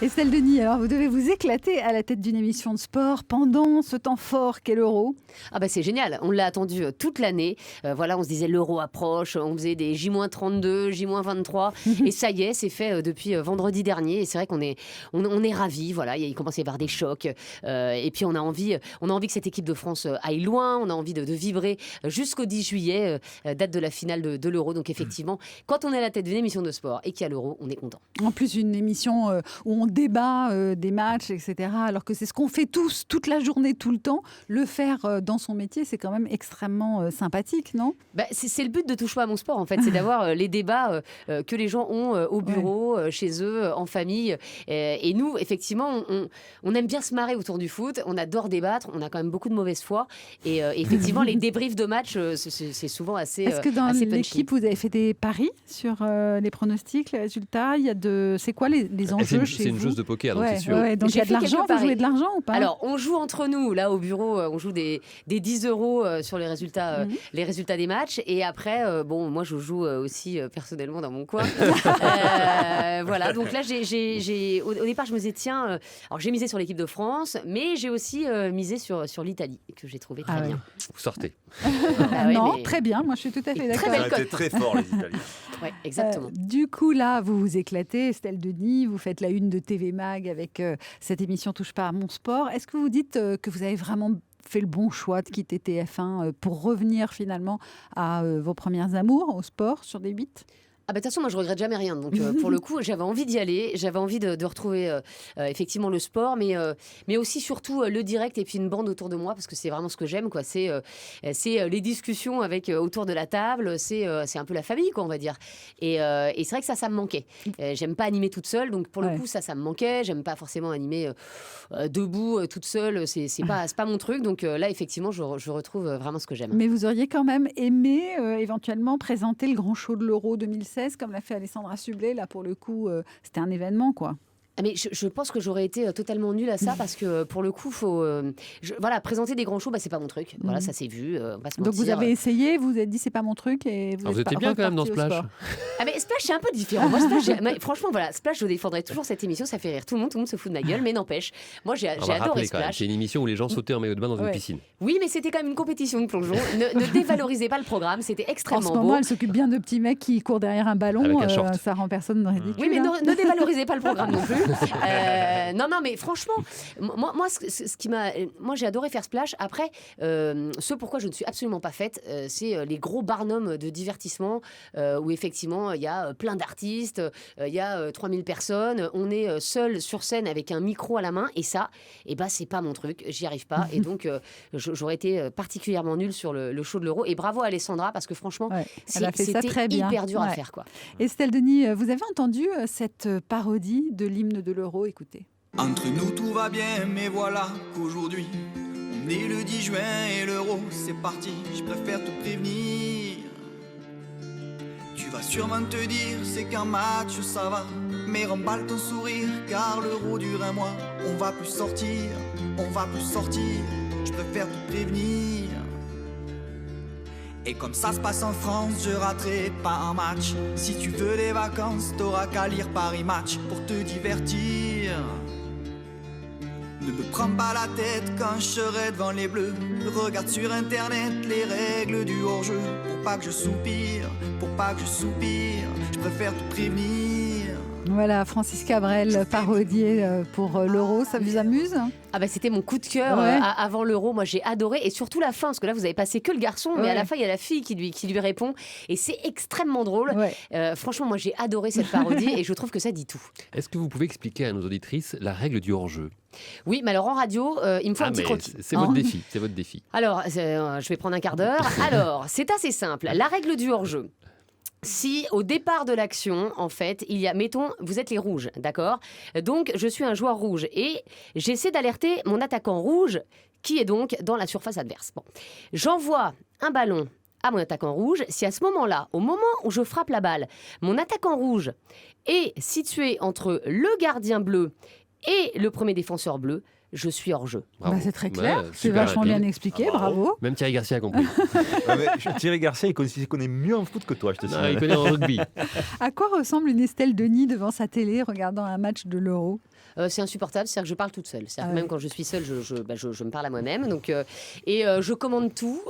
Estelle Denis, alors vous devez vous éclater à la tête d'une émission de sport pendant ce temps fort qu'est l'Euro. Ah bah c'est génial, on l'a attendu toute l'année. Voilà, on se disait l'Euro approche, on faisait des J-32, J-23 et ça y est, c'est fait depuis vendredi dernier et c'est vrai qu'on est, on est ravis. Voilà, il commence à y avoir des chocs et puis on a envie que cette équipe de France aille loin, on a envie de vibrer jusqu'au 10 juillet, date de la finale de l'Euro. Donc effectivement, quand on est à la tête d'une émission de sport et qu'il y a l'Euro, on est content. En plus, une émission où on débat des matchs, etc. Alors que c'est ce qu'on fait tous, toute la journée, tout le temps. Le faire dans son métier, c'est quand même extrêmement sympathique, non ? Bah, c'est le but de Touche pas à mon sport, en fait. C'est d'avoir les débats que les gens ont au bureau, chez eux, en famille. Et nous, effectivement, on aime bien se marrer autour du foot. On adore débattre. On a quand même beaucoup de mauvaise foi. Et effectivement, les débriefs de match, c'est souvent assez Est-ce que dans assez l'équipe, vous avez fait des paris sur les pronostics, les résultats ? C'est quoi les enjeux chez vous ? C'est une joueuse de poker, donc c'est sûr. Donc il y a de l'argent, vous jouez de l'argent ou pas ? Alors, on joue entre nous, là, au bureau, on joue des 10 euros sur les résultats des matchs. Et après, moi, je joue aussi personnellement dans mon coin. Voilà, donc là, au départ, je me disais, tiens, alors j'ai misé sur l'équipe de France, mais j'ai aussi misé sur l'Italie, que j'ai trouvé très bien. Vous sortez. Très bien, moi je suis tout à fait d'accord. Ça a été très fort, les Italiens. Oui, exactement. Du coup, là, vous vous éclatez, Estelle Denis, vous faites la une de TV Mag avec cette émission Touche pas à mon sport. Est-ce que vous dites que vous avez vraiment fait le bon choix de quitter TF1 pour revenir finalement à vos premières amours au sport sur des 8 ? Ah bah, de toute façon, moi je regrette jamais rien. Donc pour le coup, j'avais envie d'y aller, j'avais envie de retrouver effectivement le sport, mais aussi surtout le direct et puis une bande autour de moi parce que c'est vraiment ce que j'aime, quoi. C'est les discussions avec autour de la table, c'est un peu la famille, quoi, on va dire. Et c'est vrai que ça me manquait. J'aime pas animer toute seule, donc pour le coup ça me manquait. J'aime pas forcément animer debout toute seule. C'est pas mon truc. Donc là effectivement, je retrouve vraiment ce que j'aime. Mais vous auriez quand même aimé éventuellement présenter le grand show de l'Euro 2016 comme l'a fait Alessandra Sublet. Là, pour le coup, c'était un événement, quoi. Mais je pense que j'aurais été totalement nulle à ça parce que pour le coup, faut présenter des grands shows, c'est pas mon truc. Voilà, ça s'est vu. Donc vous avez essayé, vous vous êtes dit c'est pas mon truc et vous étiez bien quand même dans Splash. Mais Splash c'est un peu différent. Moi, franchement, voilà, Splash, je défendrai toujours cette émission. Ça fait rire tout le monde se fout de ma gueule, mais n'empêche, moi j'ai adoré Splash. C'est une émission où les gens sautaient en maillot de bain dans une piscine. Oui, mais c'était quand même une compétition de plongeon. Ne dévalorisez pas le programme, c'était extrêmement beau. En ce moment, elle s'occupe bien de petits mecs qui courent derrière un ballon. Ça rend personne ridicule. Oui, mais ne dévalorisez pas le programme non plus. Non, mais franchement, moi, moi, j'ai adoré faire Splash. Après, ce pourquoi je ne suis absolument pas faite, c'est les gros barnums de divertissement où effectivement il y a plein d'artistes, il y a 3000 personnes, on est seul sur scène avec un micro à la main et ça, c'est pas mon truc, j'y arrive pas. Et donc, j'aurais été particulièrement nulle sur le show de l'Euro. Et bravo à Alessandra parce que franchement, c'était hyper dur à faire, quoi. Estelle Denis, vous avez entendu cette parodie de l'hymne de l'Euro? Écoutez. Entre nous tout va bien, mais voilà qu'aujourd'hui on est le 10 juin et l'Euro c'est parti. Je préfère te prévenir. Tu vas sûrement te dire c'est qu'un match ça va, mais remballe ton sourire car l'Euro dure un mois. On va plus sortir, je préfère te prévenir. Et comme ça se passe en France, je raterai pas un match. Si tu veux les vacances, t'auras qu'à lire Paris Match pour te divertir. Ne me prends pas la tête quand je serai devant les bleus. Regarde sur internet les règles du hors-jeu. Pour pas que je soupire, je préfère te prévenir. Voilà, Francis Cabrel parodié pour l'Euro, ça vous amuse ? C'était mon coup de cœur avant l'Euro, moi j'ai adoré, et surtout la fin, parce que là vous avez passé que le garçon, mais à la fin il y a la fille qui lui répond, et c'est extrêmement drôle. Franchement, moi j'ai adoré cette parodie, et je trouve que ça dit tout. Est-ce que vous pouvez expliquer à nos auditrices la règle du hors-jeu ? Oui, mais alors en radio, il me faut un petit croquis. C'est votre défi, c'est votre défi. Alors, je vais prendre un quart d'heure. Alors, c'est assez simple, la règle du hors-jeu. Si au départ de l'action, en fait, il y a, mettons, vous êtes les rouges, d'accord ? Donc, je suis un joueur rouge et j'essaie d'alerter mon attaquant rouge qui est donc dans la surface adverse. Bon. J'envoie un ballon à mon attaquant rouge. Si à ce moment-là, au moment où je frappe la balle, mon attaquant rouge est situé entre le gardien bleu et le premier défenseur bleu, je suis hors jeu. Bravo. C'est très clair, c'est super vachement rapide. bien expliqué, bravo. Même Thierry Garcia a compris. Thierry Garcia, il connaît mieux en foot que toi, je te Non, signale. il connaît en rugby. À quoi ressemble une Estelle Denis devant sa télé regardant un match de l'Euro? C'est insupportable, c'est-à-dire que je parle toute seule. C'est-à-dire que même quand je suis seule, je me parle à moi-même. Donc, je commande tout,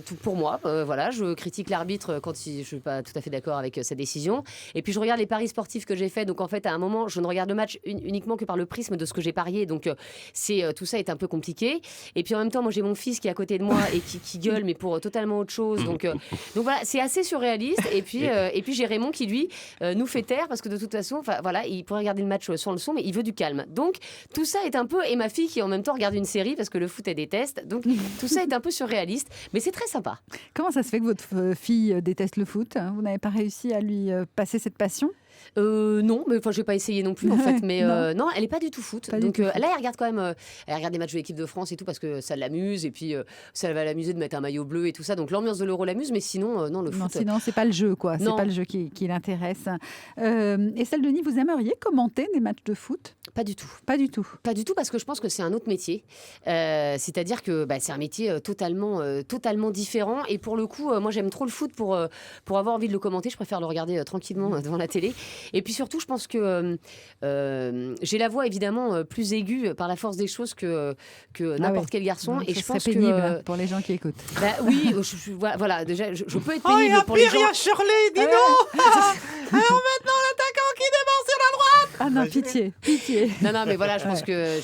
tout pour moi. Voilà, je critique l'arbitre quand je ne suis pas tout à fait d'accord avec sa décision. Et puis je regarde les paris sportifs que j'ai faits. Donc en fait, à un moment, je ne regarde le match uniquement que par le prisme de ce que j'ai parié. Donc tout ça est un peu compliqué. Et puis en même temps, moi j'ai mon fils qui est à côté de moi et qui gueule, mais pour totalement autre chose. Donc voilà, c'est assez surréaliste. Et puis j'ai Raymond qui lui nous fait taire parce que de toute façon, voilà, il pourrait regarder le match sans le son, mais il veut du calme. Donc tout ça est un peu, et ma fille qui en même temps regarde une série parce que le foot elle déteste. Donc tout ça est un peu surréaliste, mais c'est très sympa. Comment ça se fait que votre fille déteste le foot? Vous n'avez pas réussi à lui passer cette passion? Non, mais j'ai pas essayé non plus en fait. Mais Non. non, elle est pas du tout foot. Pas du Donc tout foot. là, elle regarde quand même. Elle regarde des matchs de l'équipe de France et tout parce que ça l'amuse et puis ça va l'amuser de mettre un maillot bleu et tout ça. Donc l'ambiance de l'Euro l'amuse, mais sinon non, le Non, foot. sinon, c'est pas le jeu, quoi. C'est Non. pas le jeu qui l'intéresse. Estelle Denis, vous aimeriez commenter des matchs de foot? Pas du tout. Pas du tout. Pas du tout parce que je pense que c'est un autre métier. C'est-à-dire que c'est un métier totalement différent. Et pour le coup, moi j'aime trop le foot pour avoir envie de le commenter. Je préfère le regarder tranquillement devant la télé. Et puis surtout, je pense que j'ai la voix évidemment plus aiguë par la force des choses que n'importe quel garçon. Donc, Et ce je serait pense pénible pour les gens qui écoutent. oui, voilà, déjà, je peux être pénible pour les gens. Shirley, dis non. Alors maintenant, l'attaquant qui démarre sur la droite. Ah non, pitié, pitié. Non, mais voilà, je pense que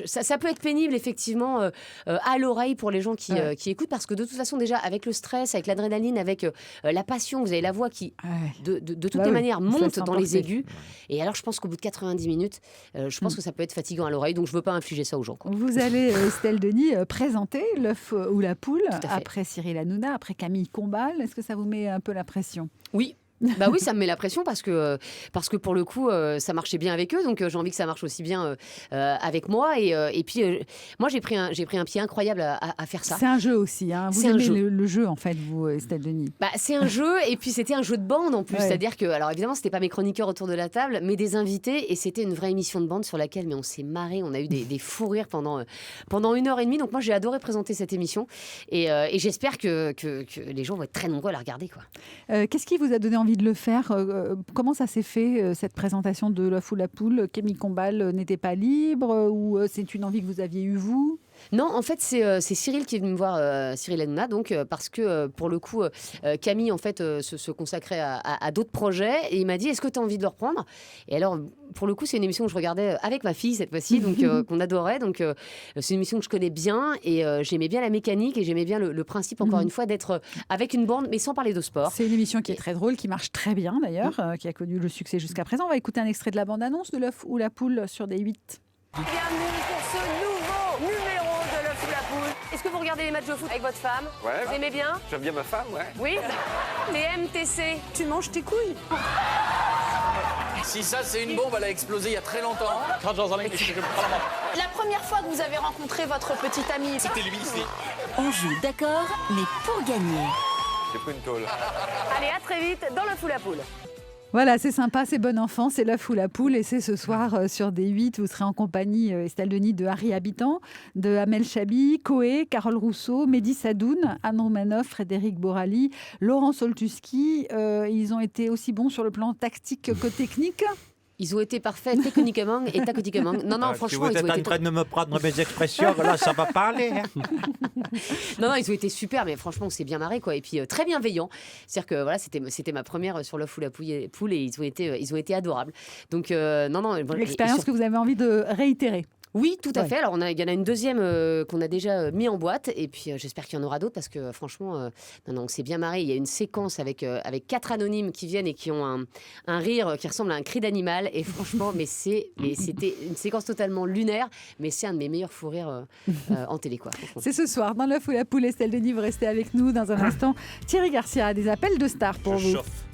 ça peut être pénible, effectivement, à l'oreille pour les gens qui écoutent, parce que de toute façon, déjà, avec le stress, avec l'adrénaline, avec la passion, vous avez la voix qui, Ouais. de toutes Bah les oui, manières, ça monte sent dans les porter. aigus. Et alors, je pense qu'au bout de 90 minutes, je pense que ça peut être fatigant à l'oreille, donc je ne veux pas infliger ça aux gens, quoi. Vous allez, Estelle Denis, présenter l'œuf ou la poule à fait. après Cyril Hanouna, après Camille Combal. Est-ce que ça vous met un peu la pression? Oui. Bah oui, ça me met la pression parce que pour le coup, ça marchait bien avec eux, donc j'ai envie que ça marche aussi bien avec moi. Et puis, moi, j'ai pris un pied incroyable à faire ça. C'est un jeu aussi. Hein. Vous C'est un aimez jeu. le jeu, en fait, vous, Estelle Denis. C'est un jeu, et puis c'était un jeu de bande en plus. Ouais. C'est-à-dire que, alors évidemment, c'était pas mes chroniqueurs autour de la table, mais des invités, et c'était une vraie émission de bande sur laquelle on s'est marré. On a eu des fous rires pendant 1h30. Donc moi, j'ai adoré présenter cette émission, et j'espère que les gens vont être très nombreux à la regarder, quoi. Qu'est-ce qui vous a donné envie de le faire? Comment ça s'est fait, cette présentation de l'œuf ou la poule? Camille Combal n'était pas libre ou c'est une envie que vous aviez eue, vous? Non, en fait, c'est Cyril qui est venu me voir, Cyril Hanouna, donc parce que pour le coup, Camille en fait se consacrait à d'autres projets, et il m'a dit: est-ce que tu as envie de le reprendre? Et alors, pour le coup, c'est une émission que je regardais avec ma fille cette fois-ci, donc qu'on adorait. Donc c'est une émission que je connais bien, et j'aimais bien la mécanique, et j'aimais bien le principe, encore une fois, d'être avec une bande, mais sans parler de sport. C'est une émission qui est très drôle, qui marche très bien d'ailleurs, qui a connu le succès jusqu'à présent. On va écouter un extrait de la bande-annonce de l'œuf ou la poule sur D8. Bienvenue pour ce nouveau numéro de l'œuf ou la poule. Est-ce que vous regardez les matchs de foot avec votre femme? Ouais. Vous aimez bien? J'aime bien ma femme, ouais. Oui. Les MTC. Tu manges tes couilles? Si ça c'est une bombe, elle a explosé il y a très longtemps. Quand j'en ai La première fois que vous avez rencontré votre petite amie, c'était lui ici. On joue d'accord, mais pour gagner. J'ai pris une tôle. Allez, à très vite dans l'œuf ou la poule. Voilà, c'est sympa, c'est bon enfant, c'est l'œuf ou la poule, et c'est ce soir sur D8. Vous serez en compagnie, Estelle Denis, de Harry Habitant, de Amel Chabi, Coé, Carole Rousseau, Mehdi Sadoun, Anne Romanoff, Frédéric Borali, Laurent Soltuski. Ils ont été aussi bons sur le plan tactique que technique. Ils ont été parfaits techniquement et tactiquement. Non, Si franchement, vous ils êtes ont en été train de me prendre mes expressions, là, ça va parler. Hein. non, ils ont été super, mais franchement, on s'est bien marré, quoi. Et puis très bienveillants. C'est-à-dire que voilà, c'était ma première sur l'œuf ou la poule, et ils ont été adorables. Donc non. L'expérience que vous avez envie de réitérer. Oui, tout à Ouais. fait. Alors, il y en a une deuxième qu'on a déjà mis en boîte, et puis j'espère qu'il y en aura d'autres, parce que franchement, on s'est bien marré. Il y a une séquence avec 4 anonymes qui viennent et qui ont un rire qui ressemble à un cri d'animal, et franchement, c'était une séquence totalement lunaire, mais c'est un de mes meilleurs fous rires en télé, quoi. Franchement. C'est ce soir, dans l'œuf ou la poule. Estelle Denis, vous restez avec nous dans un instant. Thierry Garcia a des appels de stars pour vous. Chauffe.